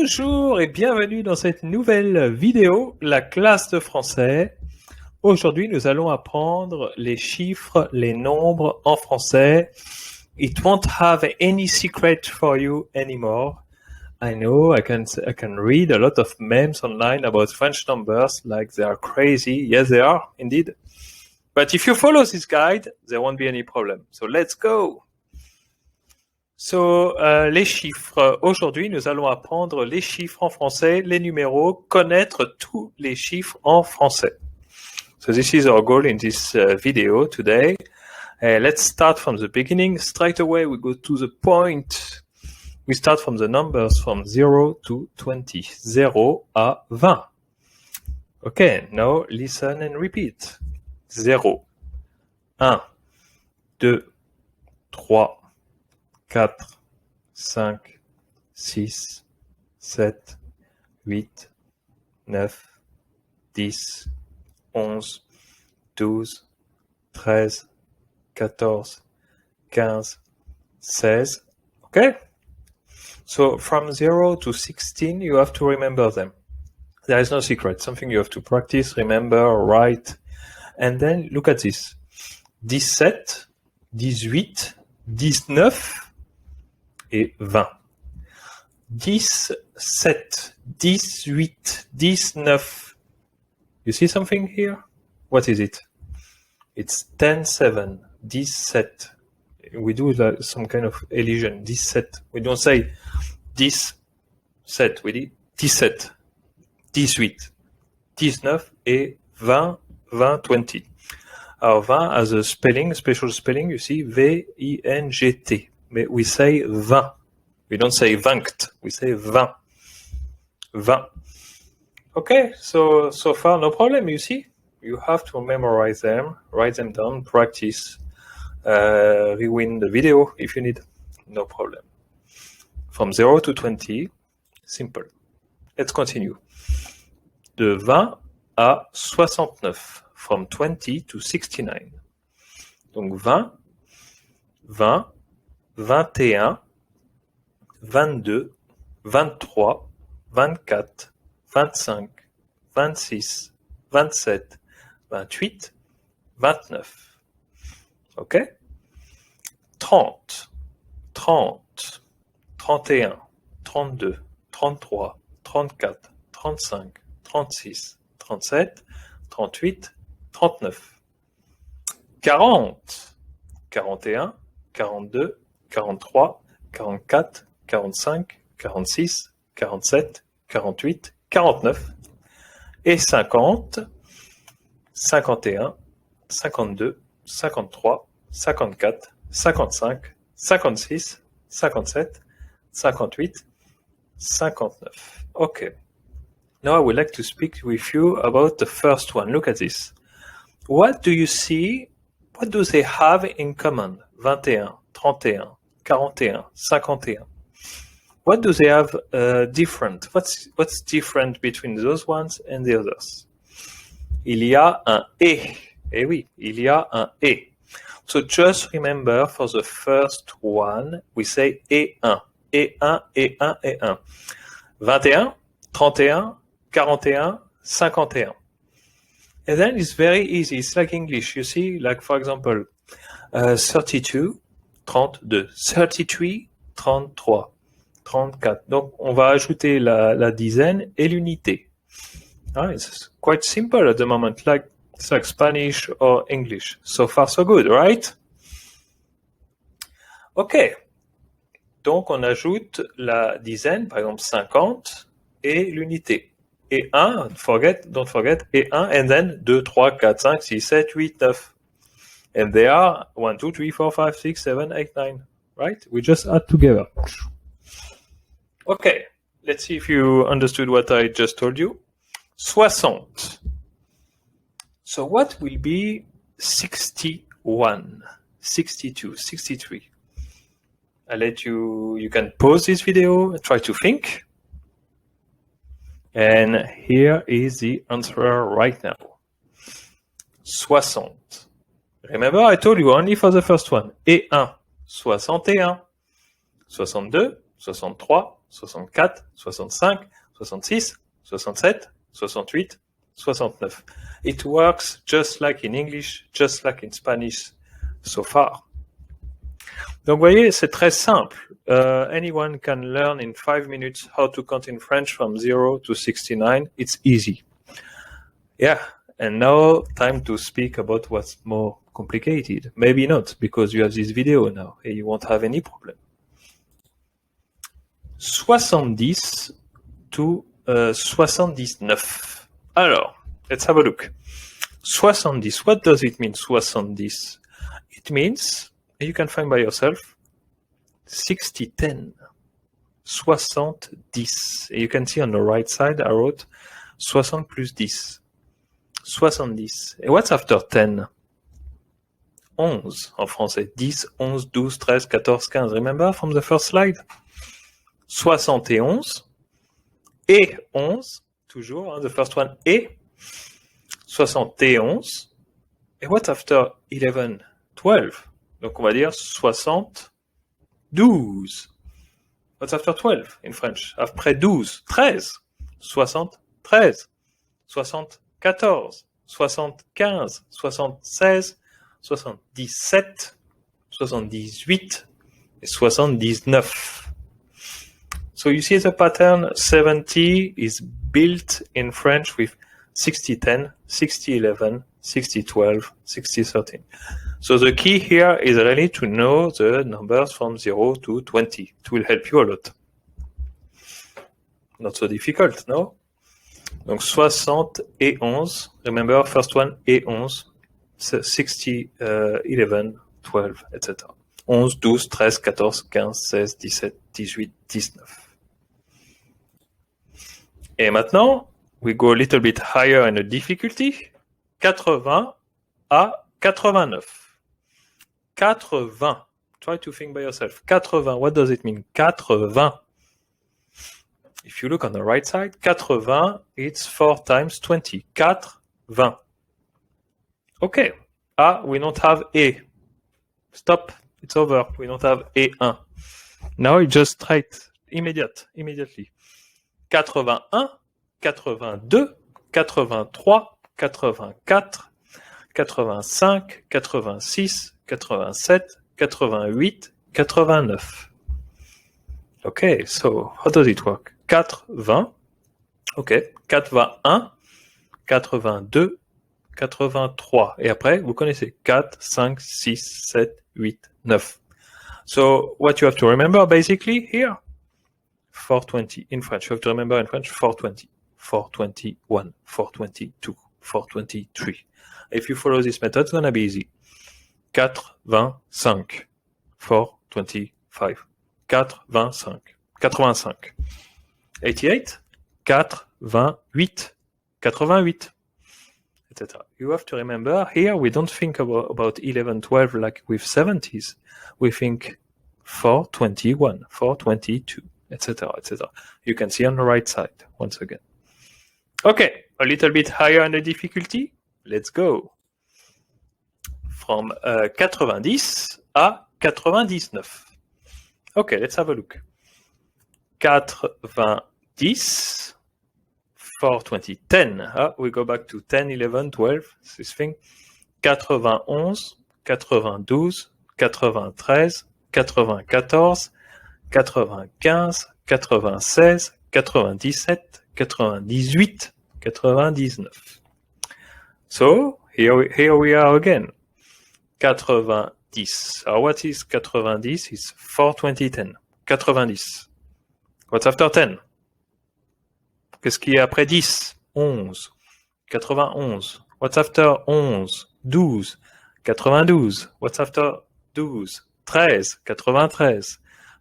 Bonjour et bienvenue dans cette nouvelle vidéo, la classe de français. Aujourd'hui, nous allons apprendre les chiffres, les nombres en français. It won't have any secret for you anymore. I know I can read a lot of memes online about French numbers like they are crazy. Yes, they are indeed. But if you follow this guide, there won't be any problem. So let's go. Les chiffres. Aujourd'hui, nous allons apprendre les chiffres en français, les numéros, connaître tous les chiffres en français. So this is our goal in this video today. Let's start from the beginning. Straight away, we go to the point. We start from the numbers from 0 to 20. 0 à 20. Okay, now listen and repeat. 0, 1, 2, 3, 4, 5, 6, 7, 8, 9, 10, 11, 12, 13, 14, 15, 16. Okay? So from 0 to 16, you have to remember them. There is no secret. Something you have to practice, remember, write. And then look at this. 17, 18, 19 et 20. 17, 18, 19. You see something here? What is it? It's 10, 7, 17. We do some kind of elision. 17. We don't say 17. We do 17, 18, 19 et 20, 20, 20. Alors 20 as a spelling, special spelling, you see, V-I-N-G-T. But we say 20. We don't say 20. We say 20. 20. Okay, so far no problem, you see? You have to memorize them, write them down, practice, rewind the video if you need. No problem. From 0 to 20, simple. Let's continue. De 20 à 69. From 20 to 69. Donc 20, 20, 21, 22, 23, 24, 25, 26, 27, 28, 29. OK? 30, 30, 31, 32, 33, 34, 35, 36, 37, 38, 39. 40, 41, 42, 43, 44, 45, 46, 47, 48, 49. Et 50, 51, 52, 53, 54, 55, 56, 57, 58, 59. Okay. Now I would like to speak with you about the first one. Look at this. What do you see? What do they have in common? 21, 31, 41, 51. What do they have different? What's different between those ones and the others? Il y a un et. Eh oui, il y a un et. So just remember for the first one, we say et un. Et un, et un, et un. 21, 31, 41, 51. And then it's very easy. It's like English. You see, like for example, 32, 32, 33, 33, 34. Donc, on va ajouter la dizaine et l'unité. It's quite simple at the moment, like it's like Spanish or English. So far, so good, right? OK. Donc, on ajoute la dizaine, par exemple 50, et l'unité. Et 1, don't forget, et 1, and then 2, 3, 4, 5, 6, 7, 8, 9. And they are 1, 2, 3, 4, 5, 6, 7, 8, 9. Right? We just add together. Okay, let's see if you understood what I just told you. 60. So what will be 61, 62, 63? I'll let you can pause this video and try to think. And here is the answer right now. 60. Remember, I told you only for the first one. Et 1, 61. 62, 63, 64, 65, 66, 67, 68, 69. It works just like in English, just like in Spanish so far. Donc, vous voyez, c'est très simple. Anyone can learn in 5 minutes how to count in French from 0 to 69. It's easy. Yeah, and now time to speak about what's more complicated. Maybe not, because you have this video now, and you won't have any problem. 70 to 79. Alors, let's have a look. 70, what does it mean, 70? It means, you can find by yourself, 60-10. 70. You can see on the right side, I wrote 60 plus 10. 70. And what's after 10? 11 en français. 10, 11, 12, 13, 14, 15. Remember from the first slide? 71 et 11, toujours, hein, the first one, et 71. Et what after 11? 12. Donc on va dire 72. What's after 12 in French? Après 12, 13. 73. 74. 75. 76. 77. 78. Et 79. So you see the pattern, 70 is built in French with 60-10, 60-11, 60-12, 60-13. So the key here is really to know the numbers from 0 to 20. It will help you a lot. Not so difficult, no? Donc 60 et 11, remember first one et 11, 60, 11, 12, etc. 11, 12, 13, 14, 15, 16, 17, 18, 19. Et maintenant, we go a little bit higher in the difficulty. 80 à 89. 80. Try to think by yourself. 80. What does it mean? 80. If you look on the right side, 80, it's 4 times 20. 80. Okay. Ah, we don't have A. Stop. It's over. We don't have A1. Now it's just straight. Immediately. 81, 82, 83, 84, 85, 86, 87, 88, 89. Okay, so how does it work? 80, okay, 81, 82, 83. Et après, vous connaissez 4, 5, 6, 7, 8, 9. So what you have to remember basically here, 420 in French. You have to remember in French 420, 421, 422, 423. If you follow this method, it's going to be easy. 85, 425, 85, 85. 88, 88, 88, etc. You have to remember here we don't think about 11, 12 like with 70s. We think 421, 422. Etc., etc. You can see on the right side once again. Okay, a little bit higher in the difficulty. Let's go. From 90 à 99. Okay, let's have a look. 90, 420, 10. We go back to 10, 11, 12, this thing. 91, 92, 93, 94, 95, 96, 97, 98, 99. So here we are again. 90. What is 90? It's 420, 10. 90. What's after 10? Qu'est-ce qui est après 10? 11. 91. What's after 11? 12. 92. What's after 12? 13. 93.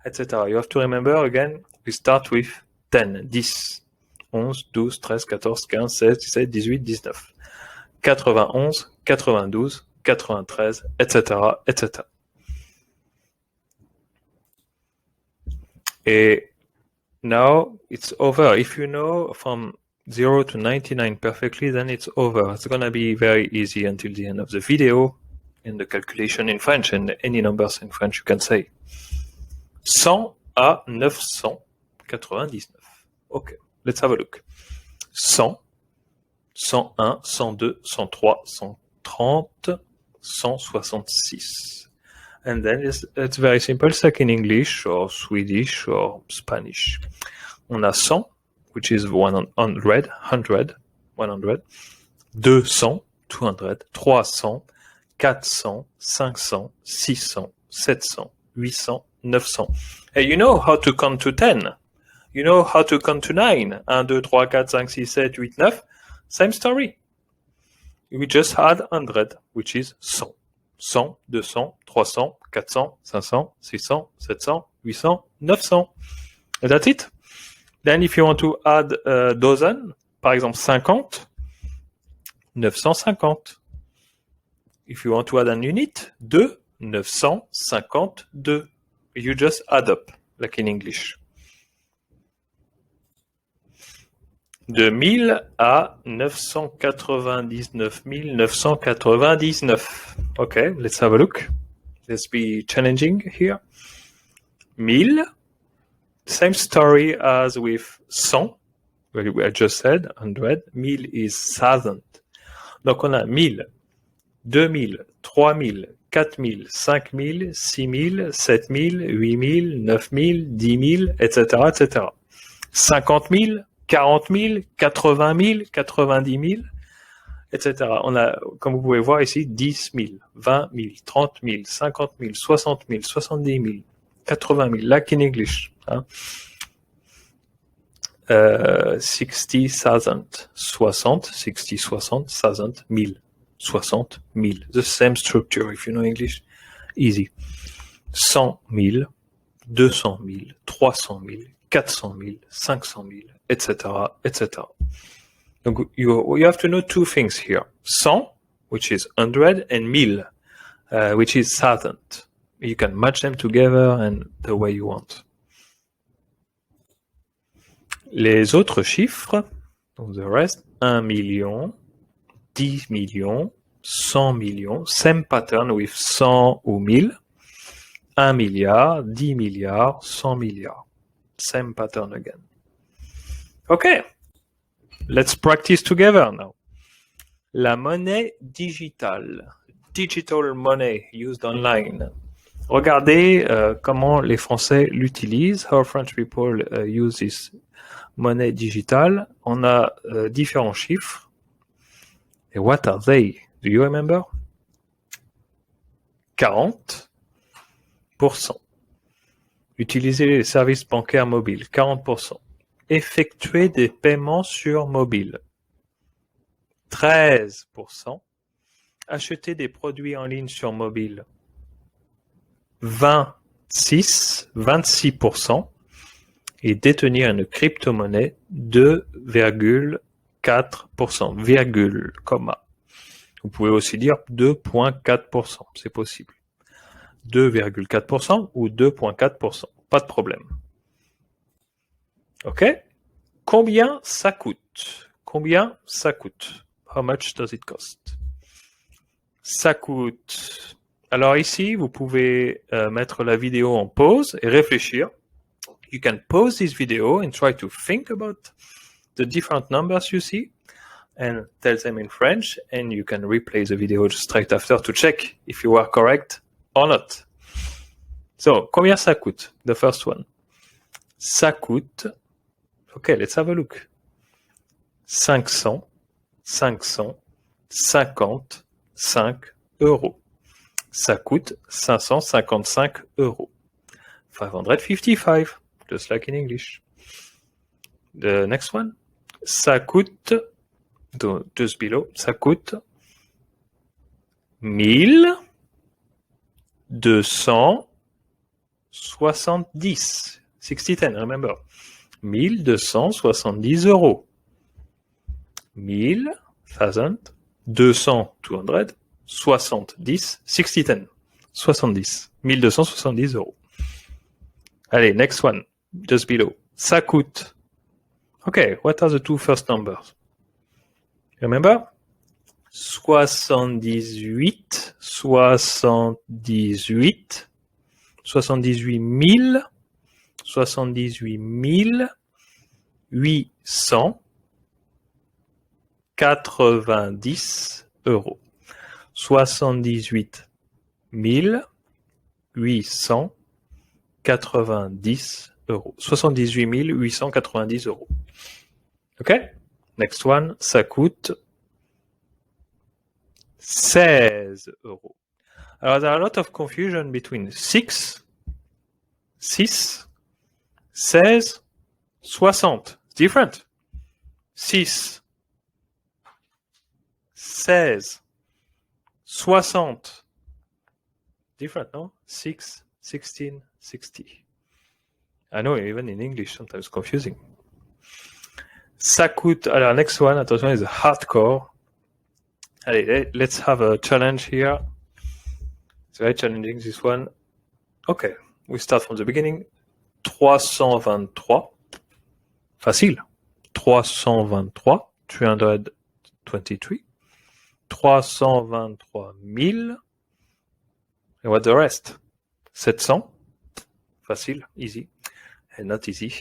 Etc. You have to remember again, we start with 10, 10, 11, 12, 13, 14, 15, 16, 17, 18, 19, 91, 92, 93, etc., etc. And now it's over. If you know from 0 to 99 perfectly, then it's over. It's going to be very easy until the end of the video in the calculation in French and any numbers in French you can say. 100 à 900. 99. OK, let's have a look. 100, 101, 102, 103, 130, 166. And then it's very simple, it's like in English or Swedish or Spanish. On a 100, which is 100, 100, 200, 200, 300, 400, 500, 600, 700, 800, 900. Hey, you know how to count to 10. You know how to count to 9. 1, 2, 3, 4, 5, 6, 7, 8, 9. Same story. We just add 100, which is 100. 100, 200, 300, 400, 500, 600, 700, 800, 900. And that's it. Then if you want to add a dozen, par exemple 50, 950. If you want to add an unit, 2, 952. You just add up, like in English. De 1000 à 999 999. Okay, let's have a look. Let's be challenging here. 1000. Same story as with 100. I just said 100. 1000 is 1000. Donc on a 1000, 2000, 3000, 4000, 5000, 6000, 7000, 8000, 9000, 10 000, etc., etc. 50 000, 40 000, 80 000, 90 000, etc. On a, comme vous pouvez voir ici, 10 000, 20 000, 30 000, 50 000, 60 000, 70 000, 80 000, like in English. Hein? 60,000, 60, 60, 60, 1000, 1000, 60, 1000. The same structure, if you know English. Easy. 100 000, 200 000, 300 000, 400 000, 500 000, etc., etc. Donc, you have to know two things here. 100, which is 100, and 1000, which is 1000. You can match them together and the way you want. Les autres chiffres, donc the rest, 1 million, 10 millions, 100 millions, same pattern with 100 ou 1000, 1 milliard, 10 milliards, 100 milliards. Same pattern again. Okay, let's practice together now. La monnaie digitale, digital money used online. Regardez comment les Français l'utilisent, how French people use this monnaie digitale. On a différents chiffres. Et what are they? Do you remember? 40%. Utiliser les services bancaires mobiles, 40%. Effectuer des paiements sur mobile, 13%. Acheter des produits en ligne sur mobile, 26%. Et détenir une crypto-monnaie, 2,4%, virgule, comma. Vous pouvez aussi dire 2,4%, c'est possible. 2,4% ou 2,4%, pas de problème. OK? Combien ça coûte? Combien ça coûte? How much does it cost? Ça coûte. Alors ici, vous pouvez mettre la vidéo en pause et réfléchir. You can pause this video and try to think about the different numbers you see and tell them in French, and you can replay the video straight after to check if you are correct or not. So, combien ça coûte? The first one. Ça coûte, okay, let's have a look. 555 euros. Ça coûte 555 euros. 555, just like in English. The next one. Ça coûte, just below, ça coûte 1270. 6010, remember. 1270 euros. 1000, 200, 200, 70, 6010. 70. 1270 euros. Allez, next one, just below. Ça coûte. Okay, what are the two first numbers? Remember? 78, 78 000, 78 890 euros. 78 890 euros. 78 890 euros. OK? Next one, ça coûte 16 euros. Alors, there are a lot of confusion between 6, 16, 60. It's different. 6, 16, 60. Different, no? 6, 16, 60. I know, even in English, sometimes confusing. Ça coûte, alors, next one, attention, is hardcore. Allez, let's have a challenge here. It's very challenging, this one. Okay, we start from the beginning. 323. Facile. 323. 323. 323 000. And what the rest? 700. Facile, easy. And not easy.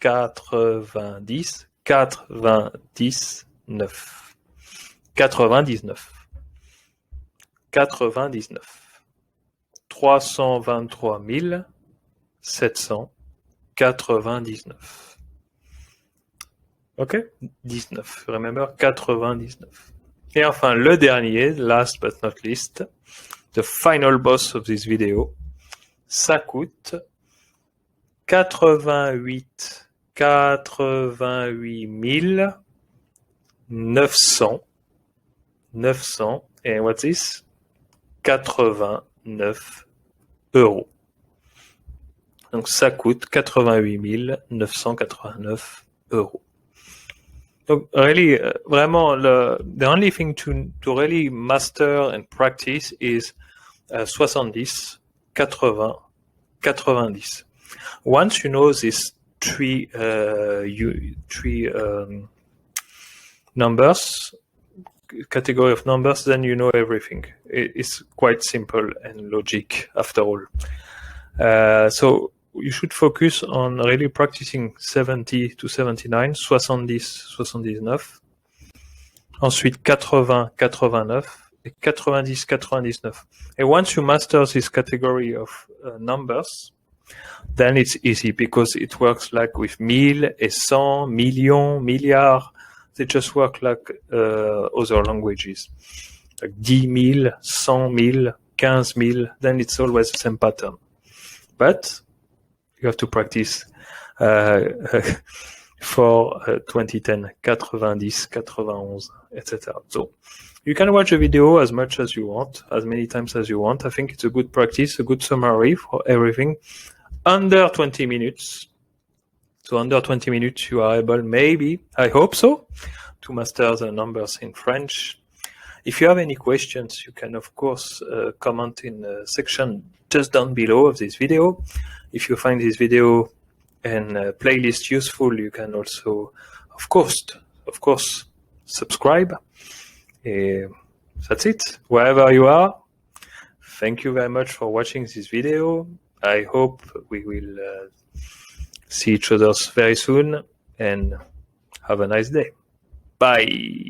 90. 99. 99. 99. 323 799. OK? 19. Remember, 99. Et enfin, le dernier, last but not least, the final boss of this video, ça coûte 88 900. 900. And what's this? 89 euros. Donc ça coûte 88 989 euros. Donc really, vraiment, the only thing to really master and practice is 70, 80, 90. Once you know these three numbers, category of numbers, then you know everything. It's quite simple and logic after all. So you should focus on really practicing 70 to 79, 70, 79. Ensuite 80, 89 et 90, 99. And once you master this category of numbers, then it's easy because it works like with mille et cent, million, milliard. They just work like other languages. Like 10 000, 100 000, 15 000, then it's always the same pattern. But you have to practice for 2010, 90, 91, etc. So you can watch a video as much as you want, as many times as you want. I think it's a good practice, a good summary for everything. Under 20 minutes. So under 20 minutes, you are able, maybe, I hope so, to master the numbers in French. If you have any questions, you can, of course, comment in the section just down below of this video. If you find this video and playlist useful, you can also, of course, subscribe. That's it. Wherever you are, thank you very much for watching this video. I hope we will see each other very soon and have a nice day. Bye.